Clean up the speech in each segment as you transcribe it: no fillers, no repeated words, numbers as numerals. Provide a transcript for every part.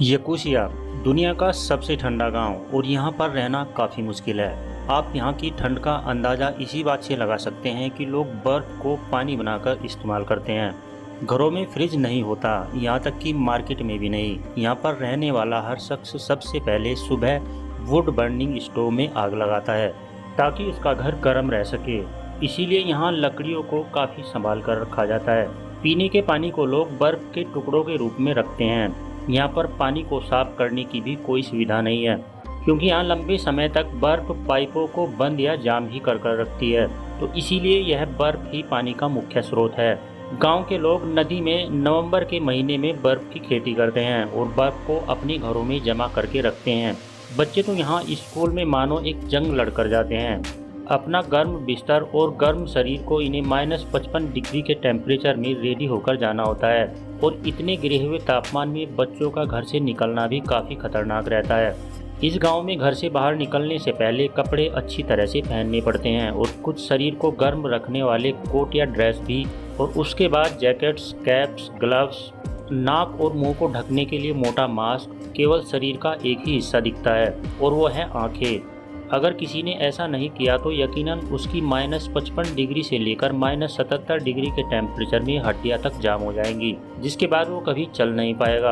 यकुशिया दुनिया का सबसे ठंडा गांव और यहाँ पर रहना काफ़ी मुश्किल है। आप यहाँ की ठंड का अंदाज़ा इसी बात से लगा सकते हैं कि लोग बर्फ़ को पानी बनाकर इस्तेमाल करते हैं। घरों में फ्रिज नहीं होता, यहाँ तक कि मार्केट में भी नहीं। यहाँ पर रहने वाला हर शख्स सबसे पहले सुबह वुड बर्निंग स्टोव में आग लगाता है ताकि उसका घर गर्म रह सके। इसीलिए यहाँ लकड़ियों को काफ़ी संभाल कर रखा जाता है। पीने के पानी को लोग बर्फ़ के टुकड़ों के रूप में रखते हैं। यहाँ पर पानी को साफ करने की भी कोई सुविधा नहीं है, क्योंकि यहाँ लंबे समय तक बर्फ पाइपों को बंद या जाम ही कर रखती है। तो इसीलिए यह बर्फ ही पानी का मुख्य स्रोत है। गांव के लोग नदी में नवंबर के महीने में बर्फ की खेती करते हैं और बर्फ को अपने घरों में जमा करके रखते हैं। बच्चे तो यहाँ स्कूल में मानो एक जंग लड़कर जाते हैं। अपना गर्म बिस्तर और गर्म शरीर को इन्हें -55 डिग्री के टेम्परेचर में रेडी होकर जाना होता है और इतने गिरे हुए तापमान में बच्चों का घर से निकलना भी काफ़ी खतरनाक रहता है। इस गांव में घर से बाहर निकलने से पहले कपड़े अच्छी तरह से पहनने पड़ते हैं और कुछ शरीर को गर्म रखने वाले कोट या ड्रेस भी, और उसके बाद जैकेट्स, कैप्स, ग्लव्स, नाक और मुंह को ढकने के लिए मोटा मास्क। केवल शरीर का एक ही हिस्सा दिखता है और वो है आँखें। अगर किसी ने ऐसा नहीं किया तो यकीनन उसकी -55 डिग्री से लेकर -77 डिग्री के टेम्परेचर में हड्डियां तक जाम हो जाएंगी, जिसके बाद वो कभी चल नहीं पाएगा।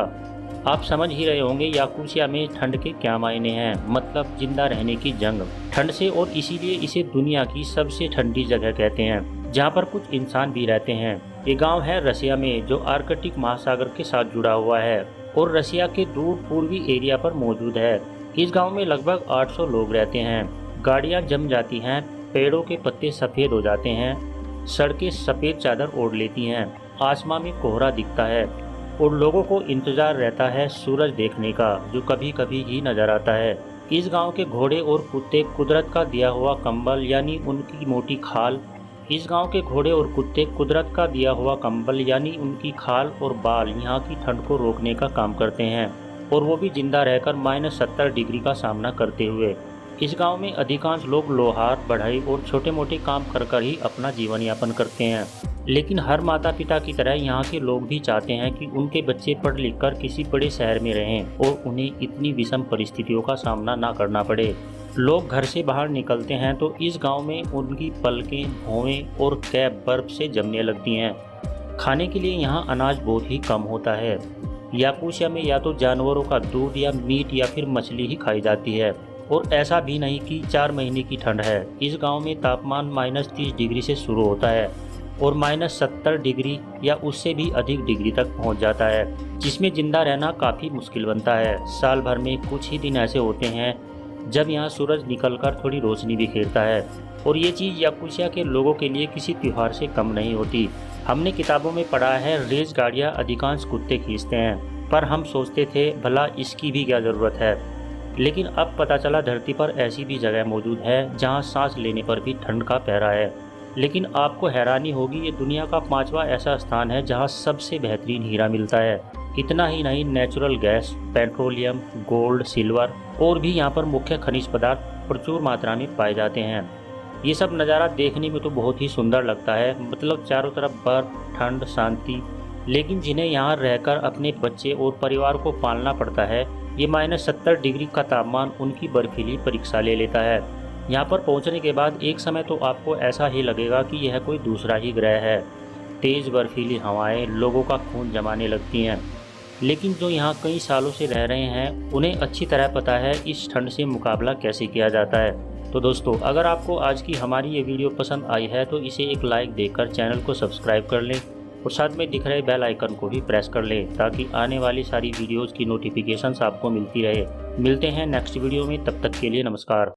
आप समझ ही रहे होंगे याकुशिया में ठंड के क्या मायने हैं, मतलब जिंदा रहने की जंग ठंड से, और इसीलिए इसे दुनिया की सबसे ठंडी जगह कहते हैं, जहाँ पर कुछ इंसान भी रहते हैं। ये गाँव है रसिया में, जो आर्कटिक महासागर के साथ जुड़ा हुआ है और रसिया के दूर पूर्वी एरिया पर मौजूद है। इस गांव में लगभग 800 लोग रहते हैं। गाड़ियां जम जाती हैं, पेड़ों के पत्ते सफ़ेद हो जाते हैं, सड़कें सफ़ेद चादर ओढ़ लेती हैं, आसमां में कोहरा दिखता है और लोगों को इंतज़ार रहता है सूरज देखने का, जो कभी कभी ही नज़र आता है। इस गांव के घोड़े और कुत्ते कुदरत का दिया हुआ कंबल यानी उनकी मोटी खाल यानी उनकी खाल और बाल यहाँ की ठंड को रोकने का काम करते हैं, और वो भी जिंदा रहकर -70 डिग्री का सामना करते हुए। इस गांव में अधिकांश लोग लोहार, बढ़ई और छोटे मोटे काम कर ही अपना जीवन यापन करते हैं। लेकिन हर माता पिता की तरह यहाँ के लोग भी चाहते हैं कि उनके बच्चे पढ़ लिख कर किसी बड़े शहर में रहें और उन्हें इतनी विषम परिस्थितियों का सामना ना करना पड़े। लोग घर से बाहर निकलते हैं तो इस गाँव में उनकी पलकें, भौवें और कैप बर्फ से जमने लगती हैं। खाने के लिए यहाँ अनाज बहुत ही कम होता है। याकुशिया में या तो जानवरों का दूध या मीट या फिर मछली ही खाई जाती है, और ऐसा भी नहीं कि 4 महीने की ठंड है। इस गांव में तापमान -30 डिग्री से शुरू होता है और -70 डिग्री या उससे भी अधिक डिग्री तक पहुंच जाता है, जिसमें जिंदा रहना काफ़ी मुश्किल बनता है। साल भर में कुछ ही दिन ऐसे होते हैं जब यहाँ सूरज निकलकर थोड़ी रोशनी बिखेरता है, और ये चीज़ याकुशिया के लोगों के लिए किसी त्यौहार से कम नहीं होती। हमने किताबों में पढ़ा है रेस गाड़ियाँ अधिकांश कुत्ते खींचते हैं, पर हम सोचते थे भला इसकी भी क्या ज़रूरत है। लेकिन अब पता चला धरती पर ऐसी भी जगह मौजूद है जहाँ सांस लेने पर भी ठंड का पहरा है। लेकिन आपको हैरानी होगी, ये दुनिया का 5वां ऐसा स्थान है जहाँ सबसे बेहतरीन हीरा मिलता है। इतना ही नहीं, natural gas, petroleum, gold, silver और भी यहाँ पर मुख्य खनिज पदार्थ प्रचुर मात्रा में पाए जाते हैं। ये सब नज़ारा देखने में तो बहुत ही सुंदर लगता है, मतलब चारों तरफ बर्फ, ठंड, शांति। लेकिन जिन्हें यहाँ रहकर अपने बच्चे और परिवार को पालना पड़ता है, ये -70 डिग्री का तापमान उनकी बर्फीली परीक्षा ले लेता है। यहाँ पर पहुँचने के बाद एक समय तो आपको ऐसा ही लगेगा कि यह कोई दूसरा ही ग्रह है। तेज़ बर्फीली हवाएं लोगों का खून जमाने लगती हैं, लेकिन जो यहाँ कई सालों से रह रहे हैं उन्हें अच्छी तरह पता है इस ठंड से मुकाबला कैसे किया जाता है। तो दोस्तों, अगर आपको आज की हमारी ये वीडियो पसंद आई है तो इसे एक लाइक देकर चैनल को सब्सक्राइब कर लें और साथ में दिख रहे बेल आइकन को भी प्रेस कर लें, ताकि आने वाली सारी वीडियोज़ की नोटिफिकेशंस आपको मिलती रहे। मिलते हैं नेक्स्ट वीडियो में, तब तक के लिए नमस्कार।